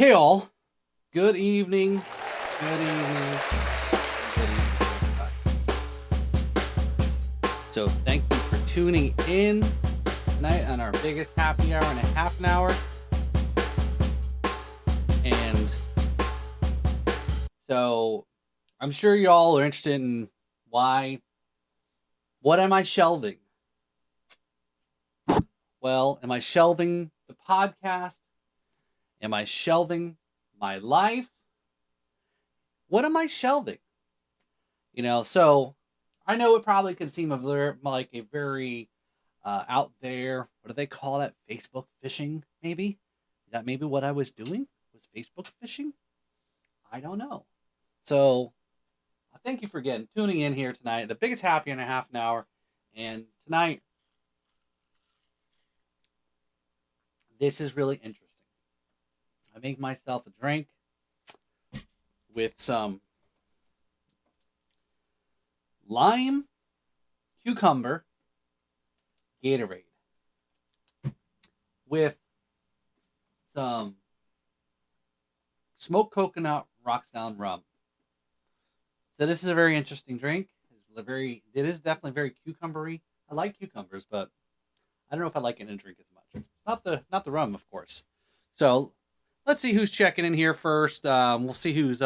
Hey all, good evening, good evening, good evening. So thank you for tuning in tonight on our biggest happy hour in a half an hour. And so I'm sure y'all are interested in what am I shelving? Well, am I shelving the podcast? Am I shelving my life? What am I shelving? So I know it probably can seem like a very out there. What do they call that? Facebook fishing, maybe? Is that maybe what I was doing? Was Facebook fishing? I don't know. So thank you for tuning in here tonight. The biggest happy in a half an hour. And tonight, this is really interesting. I make myself a drink with some lime, cucumber, Gatorade, with some smoked coconut rocks down rum. So this is a very interesting drink. It is definitely very cucumbery. I like cucumbers, but I don't know if I like it in a drink as much. Not the rum, of course. So let's see who's checking in here first. We'll see who's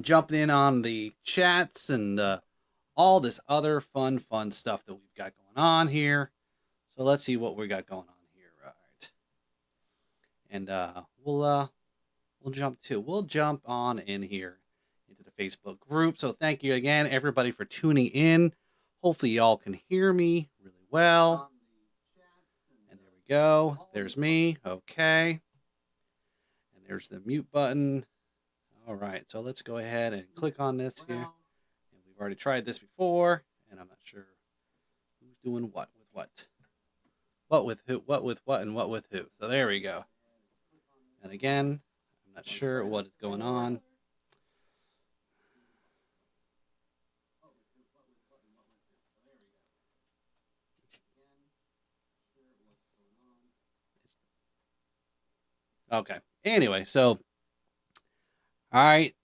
jumping in on the chats and all this other fun stuff that we've got going on here. So let's see what we got going on here. All right. And we'll jump on in here into the Facebook group. So thank you again, everybody, for tuning in. Hopefully y'all can hear me really well. And there we go. There's me. Okay. And there's the mute button. All right. So let's go ahead and click on this here. And we've already tried this before, and I'm not sure who's doing what with what. What with who, what with what, and what with who. So there we go. And again, I'm not sure what is going on. Okay. Anyway, so all right,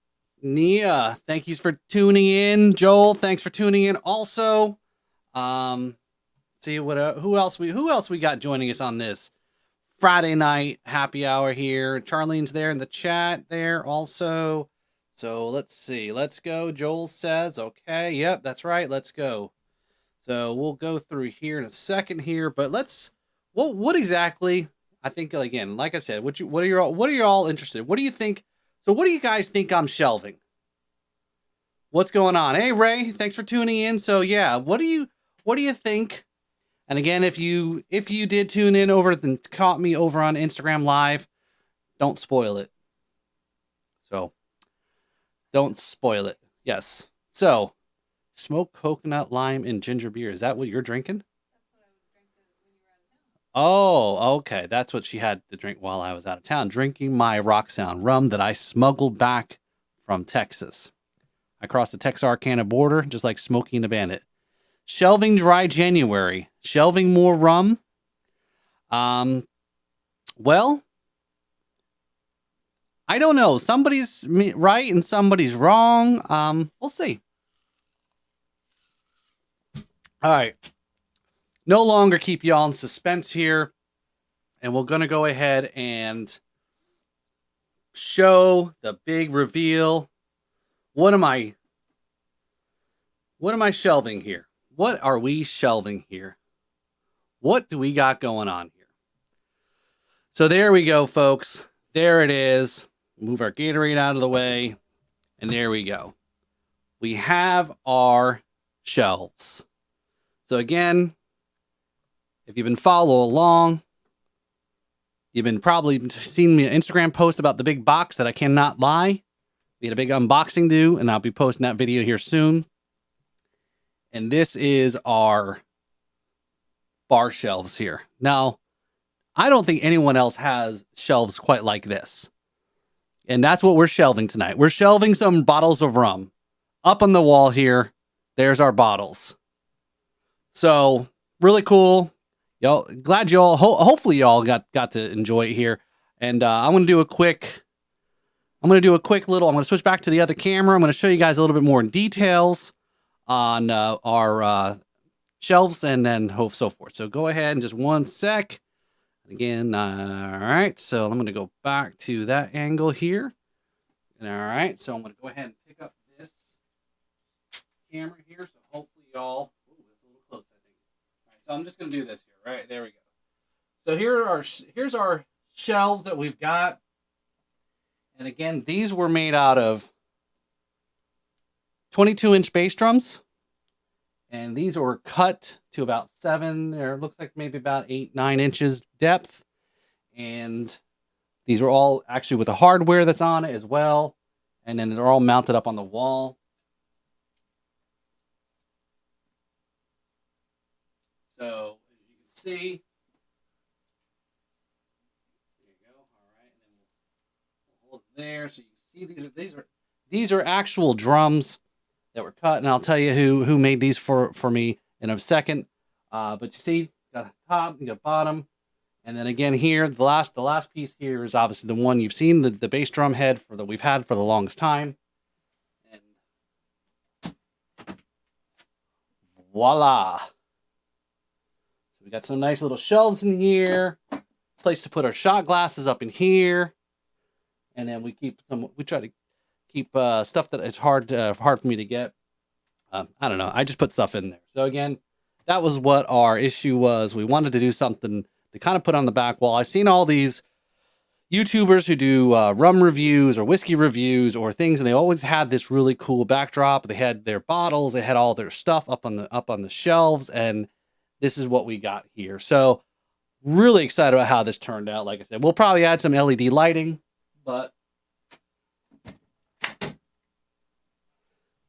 Nia, thank you for tuning in. Joel, thanks for tuning in. Also, see who else we got joining us on this Friday night happy hour here. Charlene's there in the chat there also. So let's see. Let's go. Joel says, okay, yep, that's right. Let's go. So we'll go through here in a second here, but what exactly? I think again, like I said, what are you all interested in? What do you think? So what do you guys think I'm shelving? What's going on? Hey Ray, thanks for tuning in. So yeah, what do you think? And again, if you did tune in over and caught me over on Instagram Live, don't spoil it. So don't spoil it. Yes. So smoked coconut, lime, and ginger beer. Is that what you're drinking? Oh, okay. That's what she had to drink while I was out of town, drinking my Rock Sound rum that I smuggled back from Texas. I crossed the Texarkana border, just like Smokey and the Bandit. Shelving dry January. Shelving more rum. Well, I don't know. Somebody's right and somebody's wrong. We'll see. All right. No longer keep y'all in suspense here. And we're going to go ahead and show the big reveal. What am I shelving here? What are we shelving here? What do we got going on here? So there we go, folks. There it is. Move our Gatorade out of the way. And there we go. We have our shelves. So again, if you've been following along, you've been probably seen me an Instagram post about the big box that I cannot lie. We had a big unboxing due, and I'll be posting that video here soon. And this is our bar shelves here. Now, I don't think anyone else has shelves quite like this. And that's what we're shelving tonight. We're shelving some bottles of rum. Up on the wall here, there's our bottles. So, really cool. Glad y'all, hopefully y'all got to enjoy it here. And I'm going to do a quick I'm going to do a quick little, I'm going to switch back to the other camera. I'm going to show you guys a little bit more in details on our shelves and then so forth. So go ahead and just one sec. Again, all right. So I'm going to go back to that angle here. And all right. So I'm going to go ahead and pick up this camera here. So hopefully y'all, ooh, that's a little close, I think. All right. So I'm just going to do this here. Right. There we go. So here's our shelves that we've got. And again, these were made out of 22-inch bass drums. And these were cut to about 7, or it looks like maybe about 8, 9 inches depth. And these are all actually with the hardware that's on it as well. And then they're all mounted up on the wall. So as you can see, there you go. All right, and then we'll hold it there. So you can see these are actual drums that were cut, and I'll tell you who made these for me in a second. But you see, got top, you got bottom, and then again here, the last piece here is obviously the one you've seen, the bass drum head that we've had for the longest time. And voila! So we got some nice little shelves in here, place to put our shot glasses up in here, and then we try to keep stuff that it's hard for me to get. I don't know. I just put stuff in there. So again, that was what our issue was. We wanted to do something to kind of put on the back wall. I've seen all these YouTubers who do rum reviews or whiskey reviews or things, and they always had this really cool backdrop. They had their bottles, they had all their stuff up on the shelves, and this is what we got here. So really excited about how this turned out. Like I said, we'll probably add some LED lighting, but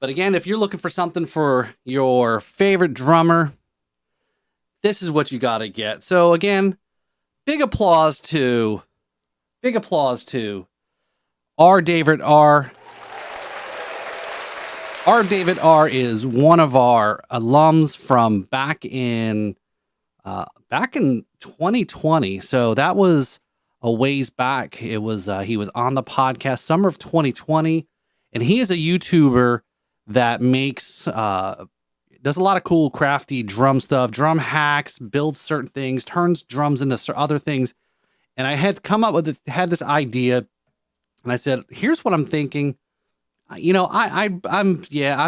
again, if you're looking for something for your favorite drummer, this is what you got to get. So again, big applause to rdavidr. rdavidr is one of our alums from back in 2020. So that was a ways back. It was he was on the podcast summer of 2020, and he is a YouTuber that makes does a lot of cool crafty drum stuff, drum hacks, builds certain things, turns drums into other things. And I had come up with had this idea, and I said, "Here's what I'm thinking." You know, I'm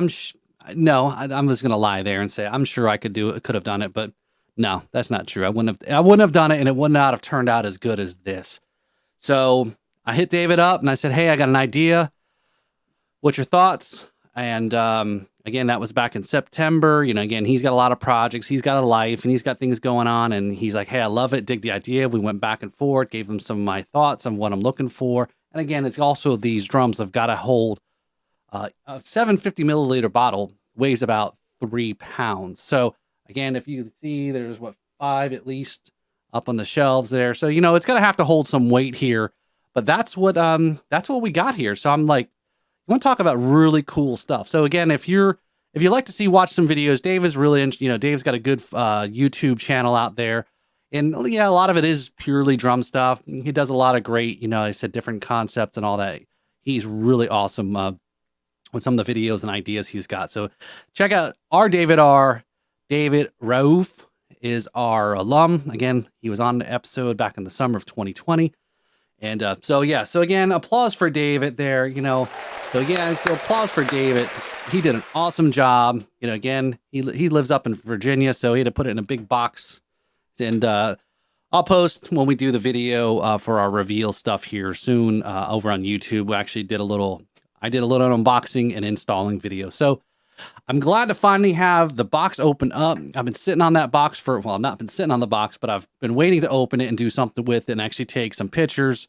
just gonna lie there and say I'm sure I could have done it, but no, that's not true. I wouldn't have done it, and it would not have turned out as good as this. So I hit David up and I said, "Hey, I got an idea. What's your thoughts?" And again, that was back in September. You know, again, he's got a lot of projects. He's got a life and he's got things going on. And he's like, "Hey, I love it. Dig the idea." We went back and forth, gave him some of my thoughts on what I'm looking for. And again, it's also these drums have got to hold a 750 milliliter bottle weighs about 3 pounds. So again, if you see, there's 5 at least up on the shelves there. So, you know, it's going to have to hold some weight here. But that's what we got here. So I'm like, you want to talk about really cool stuff. So again, if you like to watch some videos, Dave is really, Dave's got a good YouTube channel out there. And yeah, a lot of it is purely drum stuff. He does a lot of great, I said different concepts and all that. He's really awesome with some of the videos and ideas he's got. So check out rdavidr. David Raouf is our alum. Again, he was on the episode back in the summer of 2020. And so again, applause for David there, So applause for David. He did an awesome job. Again, he lives up in Virginia, so he had to put it in a big box. And I'll post when we do the video for our reveal stuff here soon over on YouTube. We actually did I did a little unboxing and installing video. So I'm glad to finally have the box open up. I've been sitting on that box not been sitting on the box, but I've been waiting to open it and do something with it and actually take some pictures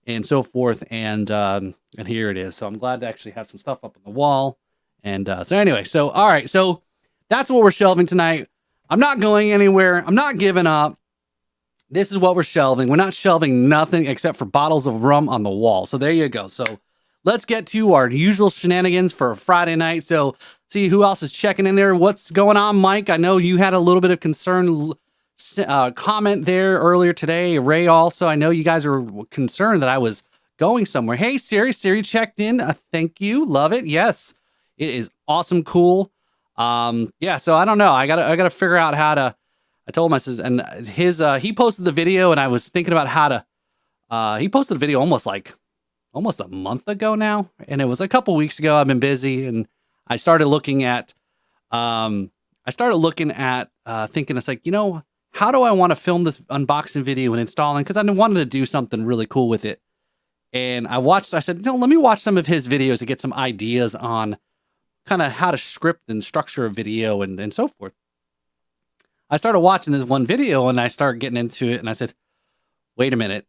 and so forth. And here it is. So I'm glad to actually have some stuff up on the wall. And so anyway, all right. So that's what we're shelving tonight. I'm not going anywhere. I'm not giving up. This is what we're shelving. We're not shelving nothing except for bottles of rum on the wall. So there you go. So let's get to our usual shenanigans for a Friday night. So see who else is checking in there. What's going on, Mike? I know you had a little bit of concern comment there earlier today. Ray also, I know you guys are concerned that I was going somewhere. Hey, Siri checked in. Thank you. Love it. Yes, it is awesome. Cool. Yeah. So I don't know. I gotta figure out how to. I told him, I says, and he posted the video, and I was thinking about how to. He posted the video almost a month ago now, and it was a couple weeks ago. I've been busy, and I started looking at. Thinking, it's like, how do I want to film this unboxing video and installing? Because I wanted to do something really cool with it. And I said, let me watch some of his videos to get some ideas on kind of how to script and structure a video and so forth. I started watching this one video and I started getting into it, and I said, wait a minute.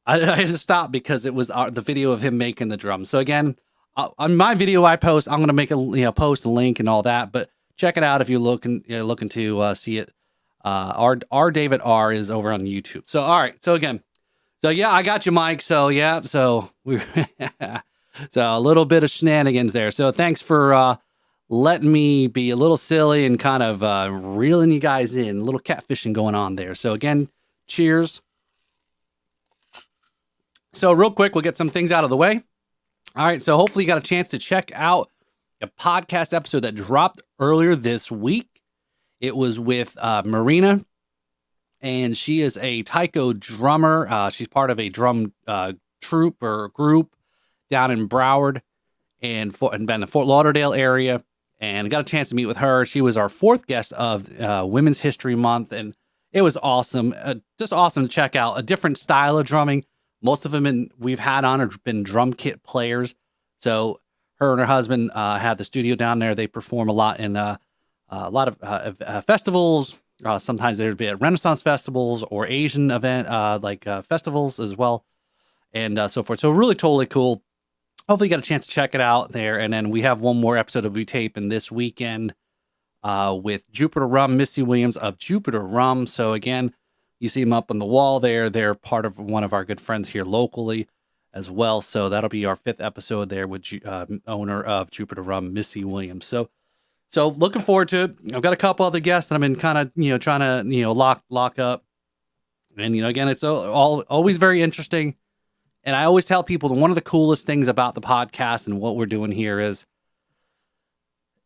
I had to stop because it was the video of him making the drums. So again, on my video I post, I'm going to make a post a link and all that, but check it out if you're looking to see it. rdavidr is over on YouTube. So all right, so again, yeah, I got you, Mike. So yeah, so we so a little bit of shenanigans there. So thanks for letting me be a little silly and kind of reeling you guys in. A little catfishing going on there. So again, cheers. So real quick, we'll get some things out of the way. All right, so hopefully you got a chance to check out a podcast episode that dropped earlier this week. It was with Marina, and she is a taiko drummer. She's part of a drum troupe or group down in Broward and the Fort Lauderdale area, and I got a chance to meet with her. She was our fourth guest of Women's History Month, and it was awesome. Just awesome to check out a different style of drumming. Most of them we've had on have been drum kit players. So her and her husband had the studio down there. They perform a lot in a lot of festivals. Sometimes there'd be at Renaissance festivals or Asian festivals as well, and so forth. So really totally cool. Hopefully you got a chance to check it out there. And then we have one more episode that we taping this weekend with Jupiter Rum, Missy Williams of Jupiter Rum. So again, you see them up on the wall there. They're part of one of our good friends here locally as well. So that'll be our fifth episode there with owner of Jupiter Rum, Missy Williams. So looking forward to it. I've got a couple other guests that I've been kind of, trying to, lock up. And, again, it's always very interesting. And I always tell people that one of the coolest things about the podcast and what we're doing here is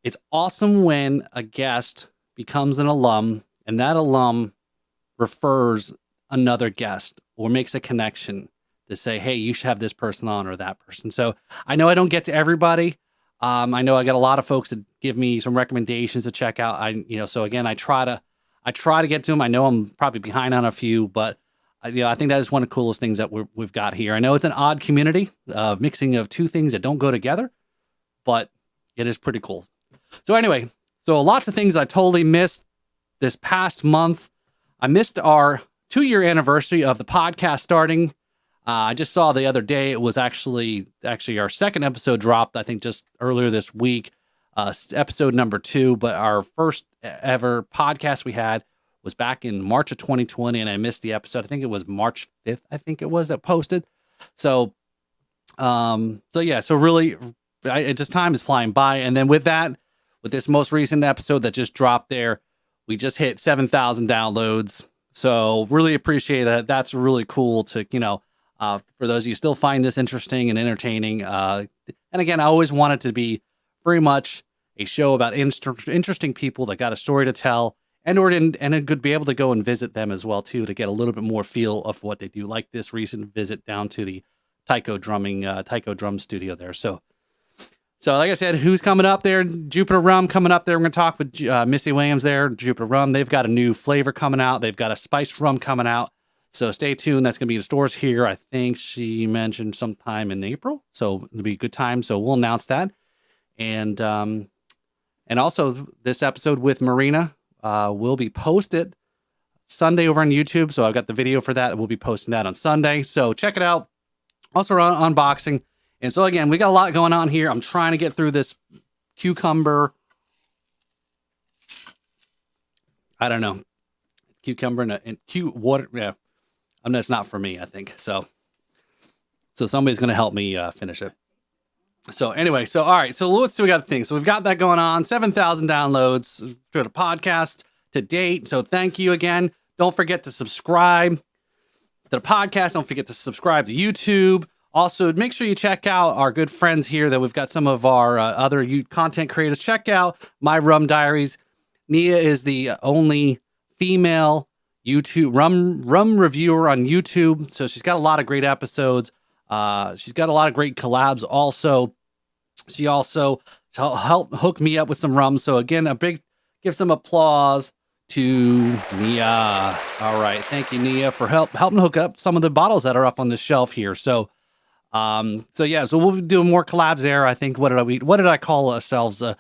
it's awesome when a guest becomes an alum and that alum refers another guest or makes a connection to say, hey, you should have this person on or that person. So I know I don't get to everybody. I know I got a lot of folks that give me some recommendations to check out. So again, I try to get to them. I know I'm probably behind on a few, but I think that is one of the coolest things that we've got here. I know it's an odd community of mixing of two things that don't go together, but it is pretty cool. So anyway, lots of things that I totally missed this past month. I missed our 2-year anniversary of the podcast starting. I just saw the other day it was actually our second episode dropped, I think just earlier this week, episode number 2. But our first ever podcast we had was back in March of 2020, and I missed the episode. I think it was March 5th, that posted. So really, time is flying by. And then with this most recent episode that just dropped there, we just hit 7,000 downloads. So really appreciate that. That's really cool to, for those of you still find this interesting and entertaining. And again, I always want it to be very much a show about interesting people that got a story to tell, and it could be able to go and visit them as well too, to get a little bit more feel of what they do. Like this recent visit down to the taiko drum studio there. So like I said, who's coming up there? Jupiter Rum coming up there. We're going to talk with Missy Williams there, Jupiter Rum. They've got a new flavor coming out. They've got a spiced rum coming out. So stay tuned. That's going to be in stores here. I think she mentioned sometime in April. So it'll be a good time. So we'll announce that. And also this episode with Marina will be posted Sunday over on YouTube. So I've got the video for that. We'll be posting that on Sunday. So check it out. Also on unboxing. And so again, we got a lot going on here. I'm trying to get through this cucumber. I don't know. Cucumber and water. Yeah. It's not for me, I think. So somebody's going to help me finish it. So anyway, all right. So let's see. We got the thing. So we've got that going on. 7,000 downloads for the podcast to date. So thank you again. Don't forget to subscribe. to the podcast. Don't forget to subscribe to YouTube. Also, make sure you check out our good friends here that we've got some of our other content creators. Check out My Rum Diaries. Nia is the only female YouTube rum reviewer on YouTube. So she's got a lot of great episodes. She's got a lot of great collabs also. She also helped hook me up with some rum. So again, give some applause to Nia. All right. Thank you, Nia, for helping hook up some of the bottles that are up on the shelf here. So we'll be doing more collabs there. I think, what did I call ourselves? A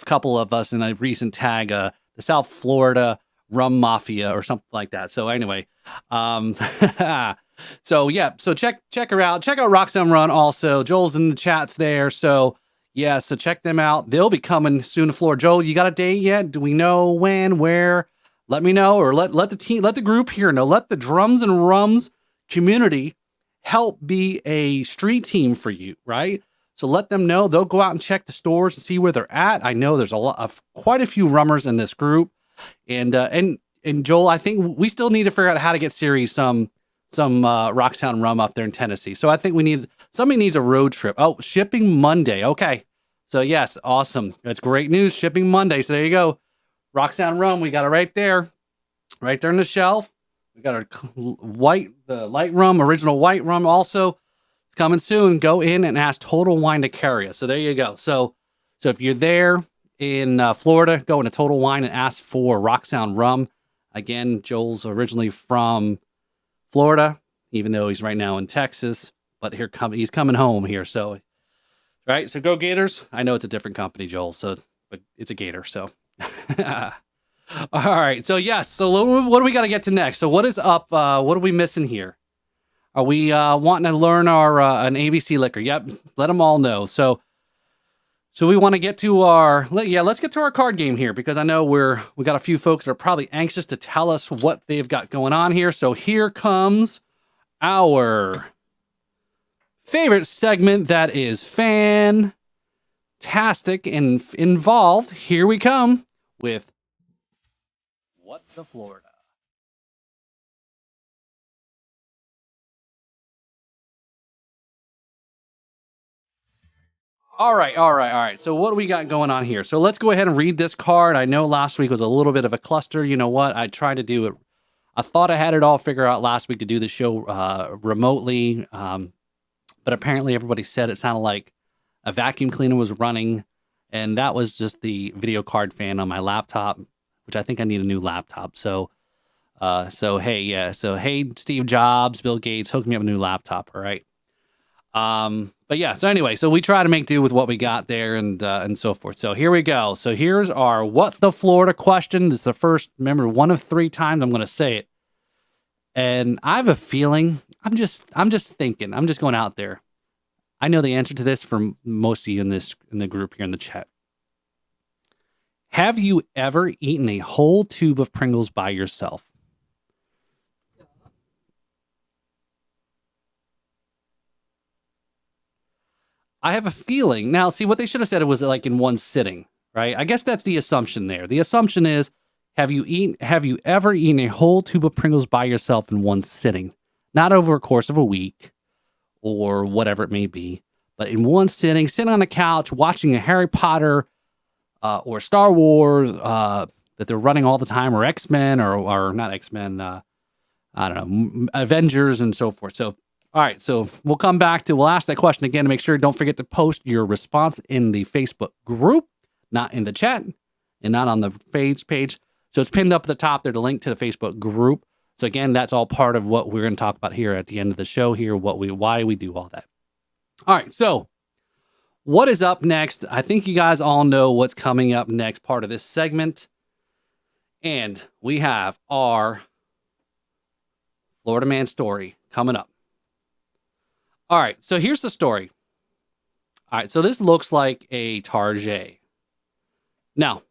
couple of us in a recent tag, the South Florida Rum Mafia or something like that. So anyway, so check her out. Check out Roxanne Run also. Joel's in the chats there. So yeah, so check them out. They'll be coming soon to Florida. Joel, you got a date yet? Do we know when, where? Let me know, or let the group here know. Let the Drums and Rums community help be a street team for you, right? So let them know. They'll go out and check the stores and see where they're at. I know there's quite a few rummers in this group, and Joel, I think we still need to figure out how to get Siri some Rocktown rum up there in Tennessee. So I think somebody needs a road trip. Oh, shipping Monday. Okay, so yes, awesome. That's great news. Shipping Monday. So there you go, Rocktown rum. We got it right there on the shelf. We got our the light rum, original white rum also. It's coming soon. Go in and ask Total Wine to carry us. So there you go. So if you're there in Florida, go into Total Wine and ask for Rocktown rum. Again, Joel's originally from Florida, even though he's right now in Texas. But he's coming home here. So, right. So go Gators. I know it's a different company, Joel. But it's a Gator. So. All right. So yes. So what do we got to get to next? So what is up? What are we missing here? Are we wanting to learn an ABC liquor? Yep. Let them all know. So we want to get to let's get to our card game here, because I know we got a few folks that are probably anxious to tell us what they've got going on here. So here comes our favorite segment that is fantastic and involved. Here we come with What the Florida. All right. So what do we got going on here? So let's go ahead and read this card. I know last week was a little bit of a cluster. You know what? I tried to do it. I thought I had it all figured out last week to do the show remotely. But apparently everybody said it sounded like a vacuum cleaner was running. And that was just the video card fan on my laptop, which I think I need a new laptop. So hey, Steve Jobs, Bill Gates, hook me up a new laptop. All right. But yeah, so anyway, so we try to make do with what we got there and so forth. So here we go. So here's our What the Florida question. This is the first, remember, one of 3 times I'm going to say it. And I have a feeling, I'm just thinking, I'm just going out there. I know the answer to this from most of you in the group here in the chat. Have you ever eaten a whole tube of Pringles by yourself? I have a feeling. Now, see, what they should have said, it was like in one sitting, right? I guess that's the assumption there. The assumption is, have you ever eaten a whole tube of Pringles by yourself in one sitting? Not over a course of a week or whatever it may be, but in one sitting on the couch, watching a Harry Potter or Star Wars that they're running all the time, or X-Men or not X-Men, I don't know, Avengers and so forth. So, all right, so we'll ask that question again to make sure. Don't forget to post your response in the Facebook group, not in the chat and not on the page. So it's pinned up at the top there, the link to the Facebook group. So again, that's all part of what we're going to talk about here at the end of the show here, why we do all that. All right, so what is up next? I think you guys all know what's coming up next, part of this segment. And we have our Florida Man story coming up. All right, so here's the story. All right, so this looks like a Target. Now,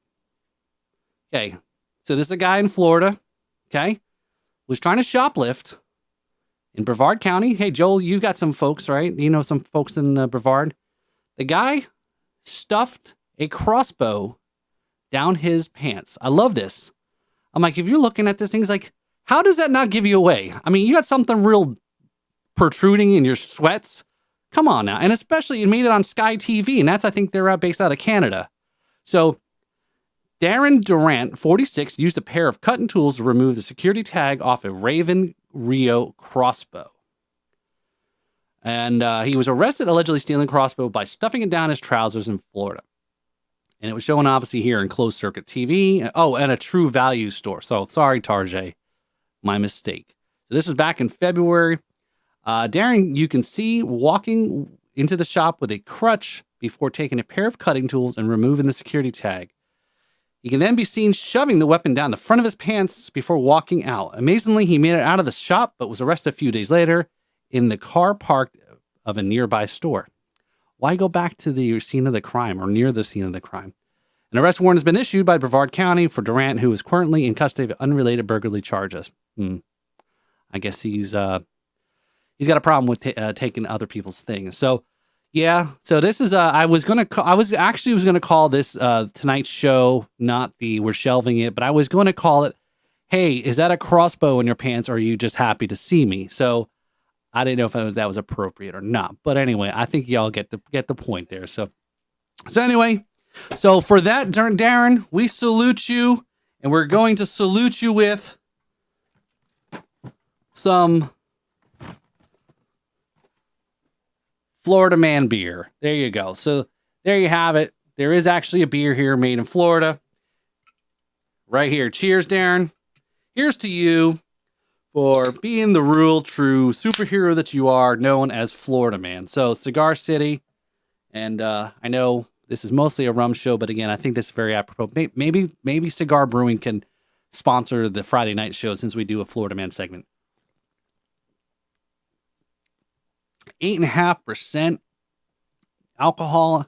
okay, so this is a guy in Florida, okay, was trying to shoplift in Brevard County. Hey, Joel, you got some folks, right? You know some folks in Brevard. The guy stuffed a crossbow down his pants. I love this. I'm like, if you're looking at this thing, he's like, How does that not give you away? I mean, you got something real protruding in your sweats. Come on now. And especially it made it on Sky TV, and that's, I think they're based out of Canada. So Darren Durant, 46, used a pair of cutting tools to remove the security tag off a Raven Rio crossbow. And he was arrested allegedly stealing crossbow by stuffing it down his trousers in Florida. And it was shown obviously here in closed circuit TV. Oh, and a True Value store. So sorry, Tarjay. My mistake. So this was back in February. Darren, you can see walking into the shop with a crutch before taking a pair of cutting tools and removing the security tag. He can then be seen shoving the weapon down the front of his pants before walking out. Amazingly, he made it out of the shop, but was arrested a few days later in the car parked of a nearby store. Why go back to the scene of the crime or near the scene of the crime? An arrest warrant has been issued by Brevard County for Durant, who is currently in custody of unrelated burglary charges. I guess he's got a problem with taking other people's things. So, yeah. So this is I was gonna call this tonight's show, not the we're shelving it, but I was going to call it, hey, is that a crossbow in your pants, or are you just happy to see me? So I didn't know if that was appropriate or not. But anyway, I think y'all get the point there. So anyway, so for that, Darren, we salute you, and we're going to salute you with some Florida Man beer. There you go. So there you have it. There is actually a beer here made in Florida. Right here. Cheers, Darren. Here's to you for being the real true superhero that you are, known as Florida Man. So Cigar City. And I know this is mostly a rum show, but again, I think this is very apropos. Maybe Cigar Brewing can sponsor the Friday night show since we do a Florida Man segment. 8.5% alcohol.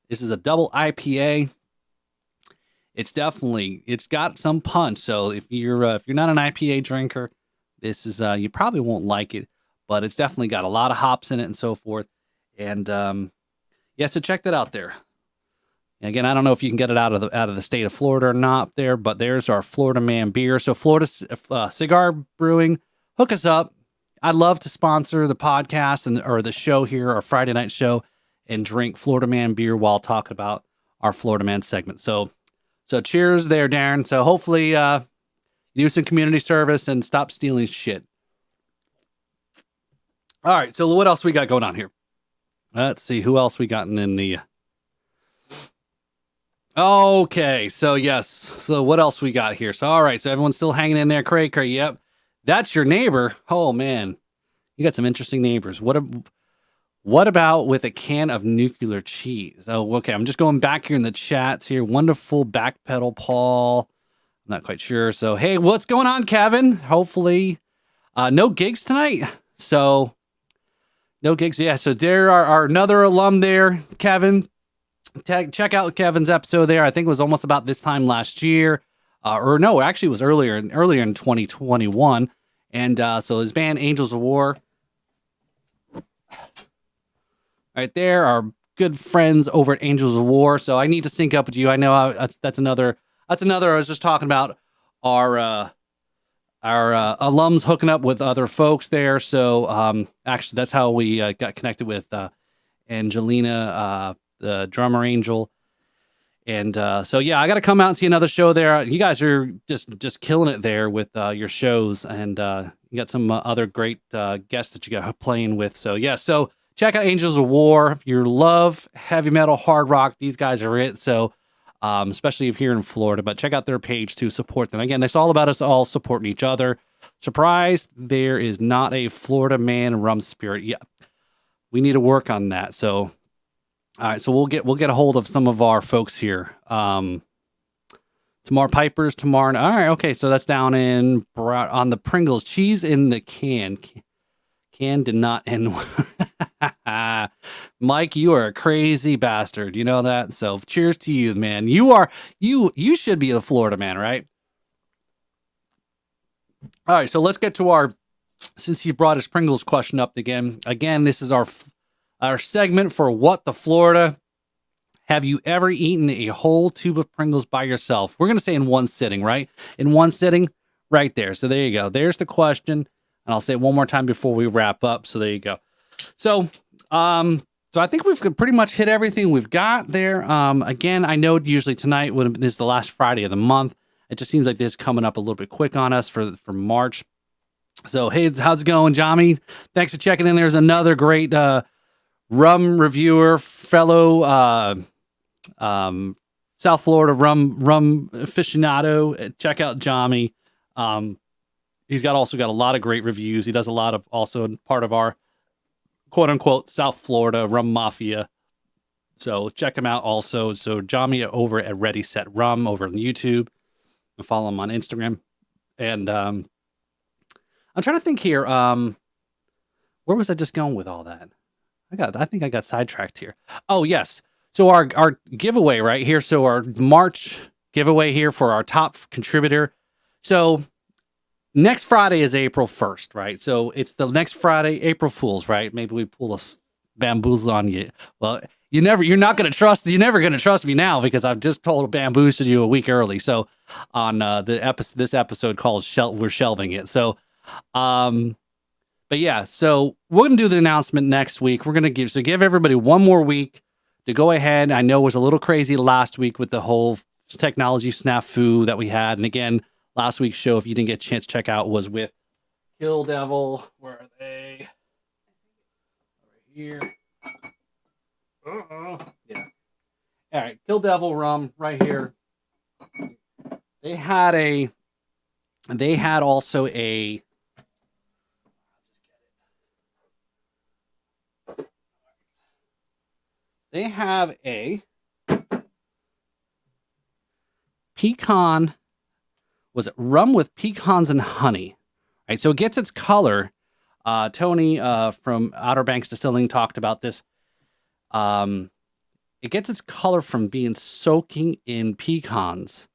This is a double IPA. It's got some punch. So if you're not an IPA drinker, this is you probably won't like it, but it's definitely got a lot of hops in it and so forth. And so check that out there. And again, I don't know if you can get it out of the state of Florida or not there, but there's our Florida Man beer. So Florida Cigar Brewing, hook us up. I'd love to sponsor the podcast or the show here, our Friday night show, and drink Florida Man beer while talking about our Florida Man segment. So cheers there, Darren. So hopefully do some community service and stop stealing shit. All right, so what else we got going on here? Let's see who else we got in the. Okay, so yes. So what else we got here? So all right, so everyone's still hanging in there. Cray. Yep. That's your neighbor. Oh man, you got some interesting neighbors. What about with a can of nuclear cheese? Oh, okay. I'm just going back here in the chats here. Wonderful backpedal, Paul. I'm not quite sure. So hey, what's going on, Kevin? Hopefully, no gigs tonight. So no gigs. Yeah. So there are another alum there, Kevin. Check out Kevin's episode there. I think it was almost about this time last year. Or no, actually it was earlier in 2021. And so his band Angels of War. Right there, our good friends over at Angels of War. So I need to sync up with you. I know that's another. I was just talking about our alums hooking up with other folks there. So actually that's how we got connected with Angelina, the drummer Angel. And so yeah, I got to come out and see another show there. You guys are just killing it there with your shows, and you got some other great guests that you got playing with. So yeah, so check out Angels of War if you love heavy metal, hard rock. These guys are it. So especially if here in Florida, but check out their page to support them. Again, it's all about us all supporting each other. Surprise, there is not a Florida Man rum spirit yet. We need to work on that. So. All right, so we'll get a hold of some of our folks here. Tomorrow Pipers tomorrow. All right, okay, so that's down in on the Pringles cheese in the can. Can did not end. Mike, you are a crazy bastard. You know that. So cheers to you, man. You should be the Florida Man, right? All right, so let's get to since you brought his Pringles question up again. Again, this is our segment for What the Florida. Have you ever eaten a whole tube of Pringles by yourself? We're going to say in one sitting, right? In one sitting, right there. So there you go. There's the question. And I'll say it one more time before we wrap up. So there you go. So, so I think we've pretty much hit everything we've got there. Again, I know usually tonight is the last Friday of the month. It just seems like this is coming up a little bit quick on us for March. So, hey, how's it going, Jami? Thanks for checking in. There's another great rum reviewer, fellow South Florida rum aficionado. Check out Jami. He's also got a lot of great reviews. He does a lot of also part of our quote unquote South Florida rum mafia. So check him out also. So Jami over at Ready Set Rum over on YouTube. And follow him on Instagram. And I'm trying to think here. Where was I just going with all that? I think I got sidetracked here. Oh, yes. So our giveaway right here. So our March giveaway here for our top contributor. So next Friday is April 1st, right? So it's the next Friday, April Fool's, right? Maybe we pull a bamboozle on you. Well, you're never going to trust me now because I've just bamboozled you a week early. So on this episode called we're shelving it. So, but yeah, so we're going to do the announcement next week. We're going to give everybody one more week to go ahead. I know it was a little crazy last week with the whole technology snafu that we had. And again, last week's show, if you didn't get a chance to check out, was with Kill Devil. Where are they? Over here. Yeah. All right, Kill Devil rum right here. They had also a. They have a pecan. Was it rum with pecans and honey? Right. So it gets its color. Tony from Outer Banks Distilling talked about this. It gets its color from being soaking in pecans,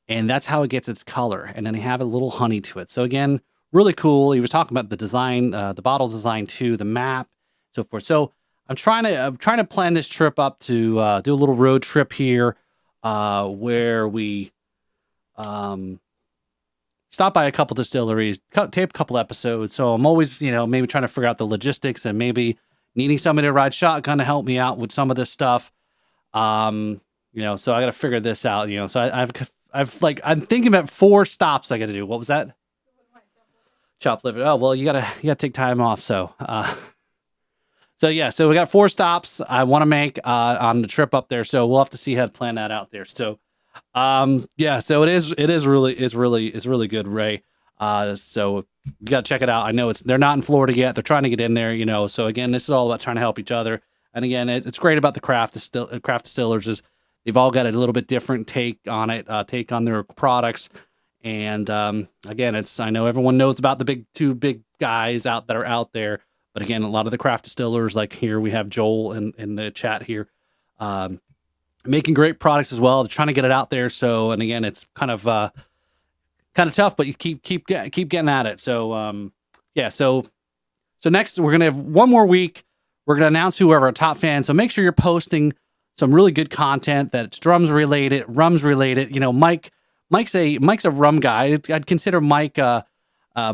and that's how it gets its color. And then they have a little honey to it. So again, really cool. He was talking about the design, the bottle's design too, the map, so forth. So I'm trying to plan this trip up to do a little road trip here, where we stop by a couple distilleries, tape a couple episodes. So I'm always, maybe trying to figure out the logistics and maybe needing somebody to ride shotgun to help me out with some of this stuff. So I got to figure this out, so I'm thinking about 4 stops I got to do. What was that? Chop liver. Oh, well, you gotta take time off. So, so we got 4 stops I want to make on the trip up there. So we'll have to see how to plan that out there. So, so it is really good, Ray. So you gotta check it out. I know they're not in Florida yet. They're trying to get in there, so again, this is all about trying to help each other. And again, it's great about the craft distillers is they've all got a little bit different take on it, take on their products. And, again, I know everyone knows about the two big guys that are out there, but again, a lot of the craft distillers, like here, we have Joel in the chat here, making great products as well. They're trying to get it out there. So, and again, it's kind of tough, but you keep getting at it. So, so next we're going to have one more week. We're going to announce who are our top fans. So make sure you're posting some really good content that's drums related, rums related. Mike's a rum guy. I'd consider Mike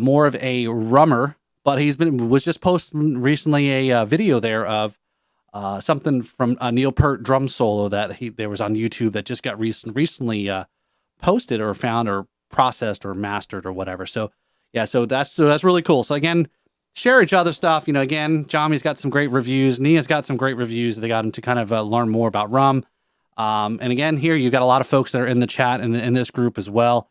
more of a rummer, but was just posting recently a video there of something from a Neil Peart drum solo that there was on YouTube that just got recently posted or found or processed or mastered or whatever. So that's really cool. So again, share each other stuff. Again, Jami's got some great reviews. Nia's got some great reviews that they got him to kind of learn more about rum. And again, here you've got a lot of folks that are in the chat and in this group as well,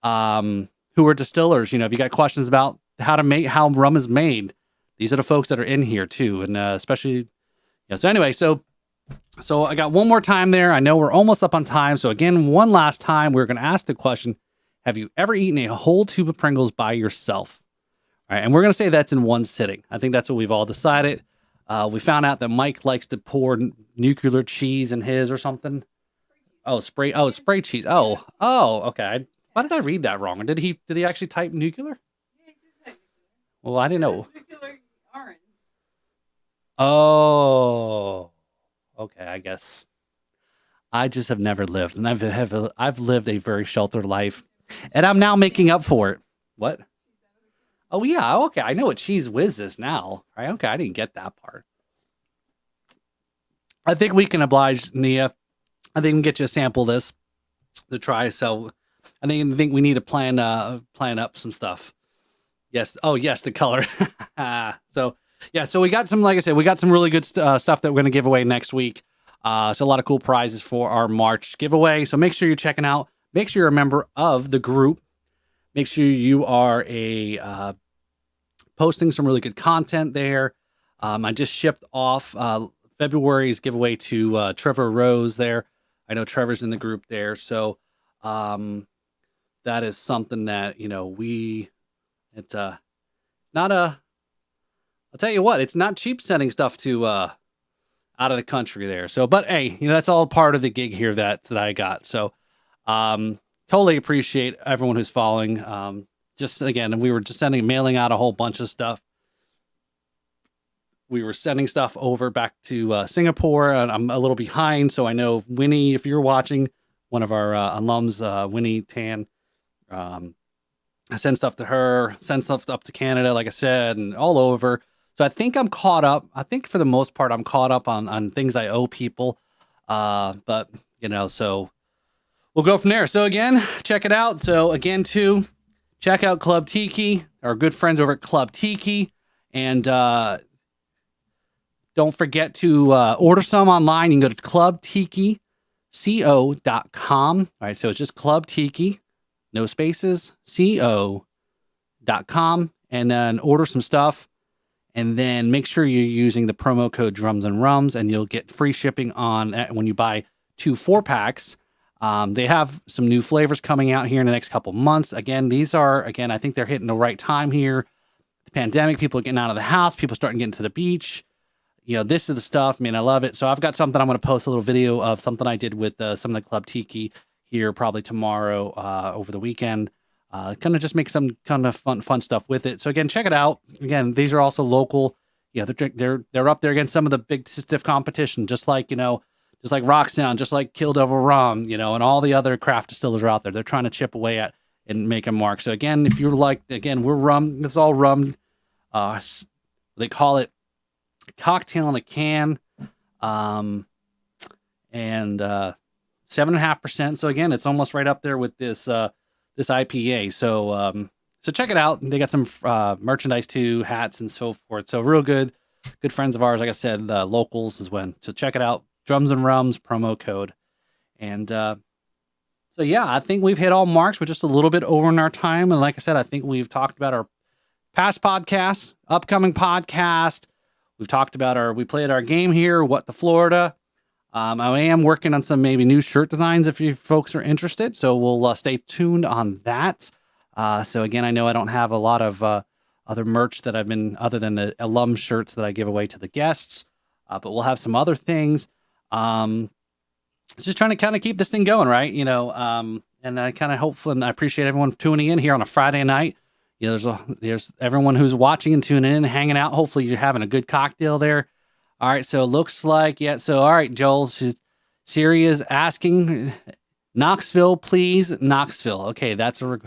who are distillers. If you got questions about how rum is made, these are the folks that are in here too. And especially, so anyway, so I got one more time there. I know we're almost up on time. So again, one last time, we're going to ask the question, have you ever eaten a whole tube of Pringles by yourself? All right, and we're going to say that's in one sitting. I think that's what we've all decided. We found out that Mike likes to pour nuclear cheese in his or something. Spray cheese. Oh, okay. Why did I read that wrong? Did he actually type nuclear? Yeah, he did type nuclear. Well, I didn't know. Nuclear orange. Oh, okay. I guess I just have never lived, and I've lived a very sheltered life. And I'm now making up for it. What? Oh, yeah. Okay. I know what Cheese Whiz is now. Right? Okay. I didn't get that part. I think we can oblige Nia. I think we can get you a sample of this to try. So I think we need to plan up some stuff. Yes. Oh, yes. The color. So yeah. So we got some, like I said, we got some really good stuff that we're going to give away next week. So a lot of cool prizes for our March giveaway. So make sure you're checking out. Make sure you're a member of the group. Make sure you are posting some really good content there. I just shipped off February's giveaway to Trevor Rose there. I know Trevor's in the group there. So that is something that, it's not I'll tell you what, it's not cheap sending stuff to out of the country there. So, but hey, that's all part of the gig here that I got. So totally appreciate everyone who's following. Just again, we were just mailing out a whole bunch of stuff. We were sending stuff over back to Singapore, and I'm a little behind. So I know Winnie, if you're watching, one of our alums, Winnie Tan, I send stuff to her, send stuff up to Canada, like I said, and all over. So I think I'm caught up. I think for the most part, I'm caught up on things I owe people. But so we'll go from there. So again, check it out. So again, too, check out Club Tiki, our good friends over at Club Tiki. And don't forget to order some online. You can go to clubtikico.com. All right, so it's just Club Tiki, no spaces, co.com. And then order some stuff. And then make sure you're using the promo code Drums and Rums, and you'll get free shipping on when you buy 2 4-packs. They have some new flavors coming out here in the next couple months. Again, I think they're hitting the right time here. The pandemic, people are getting out of the house, people starting getting to the beach. This is the stuff, man. I love it. So I've got something I'm going to post a little video of something I did with some of the Club Tiki here probably tomorrow over the weekend. Kind of just make some kind of fun stuff with it. So again, check it out. Again, these are also local. They're up there against some of the big stiff competition, just like Rock Sound, just like Kill Devil Rum, and all the other craft distillers are out there. They're trying to chip away at and make a mark. So again, if you're we're rum. It's all rum. They call it cocktail in a can, and 7.5%. So again, it's almost right up there with this IPA. So check it out. They got some merchandise too, hats and so forth. So real good friends of ours. Like I said, the locals as well. So check it out. Drums and Rums promo code. And so yeah, I think we've hit all marks. We're just a little bit over in our time. And like I said, I think we've talked about our past podcasts, upcoming podcast. We've talked about we played our game here, What the Florida. I am working on some maybe new shirt designs if you folks are interested. So we'll stay tuned on that. So again, I know I don't have a lot of other merch that other than the alum shirts that I give away to the guests. But we'll have some other things. Just trying to kind of keep this thing going, right? And I kind of hopefully, and I appreciate everyone tuning in here on a Friday night. There's everyone who's watching and tuning in, hanging out. Hopefully you're having a good cocktail there. All right, so it looks like, yeah. So, all right, Joel, Siri is asking, Knoxville, please, Knoxville. Okay, so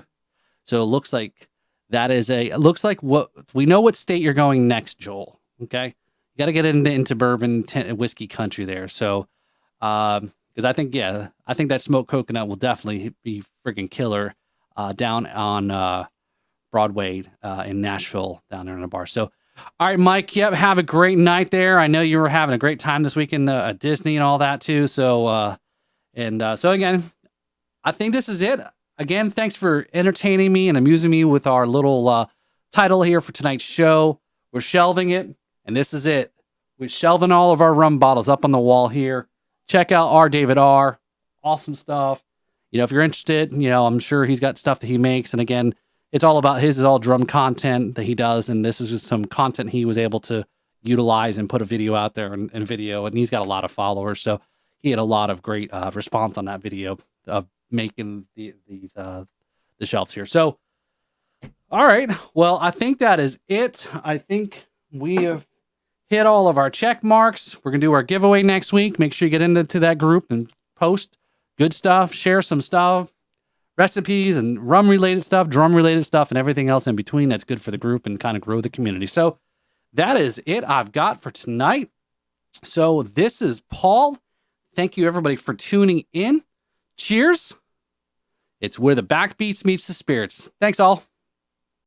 it looks like looks like what we know what state you're going next, Joel. Okay, you got to get into bourbon whiskey country there. So, because I think that smoked coconut will definitely be freaking killer down on Broadway in Nashville down there in a bar. So. All right, Mike. Yep. Have a great night there. I know you were having a great time this weekend at Disney and all that too. So, so again, I think this is it. Again, thanks for entertaining me and amusing me with our little title here for tonight's show. We're shelving it, and this is it. We're shelving all of our rum bottles up on the wall here. Check out rdavidr. Awesome stuff. If you're interested, I'm sure he's got stuff that he makes. And again, it's all about his is all drum content that he does. And this is just some content he was able to utilize and put a video out there and video. And he's got a lot of followers. So he had a lot of great response on that video of making the shelves here. So, all right. Well, I think that is it. I think we have hit all of our check marks. We're going to do our giveaway next week. Make sure you get into that group and post good stuff, share some stuff. recipes and rum related stuff, drum related stuff, and everything else in between that's good for the group and kind of grow the community. So that is it I've got for tonight. So this is Paul. Thank you everybody for tuning in. Cheers. It's where the backbeats meets the spirits. Thanks all.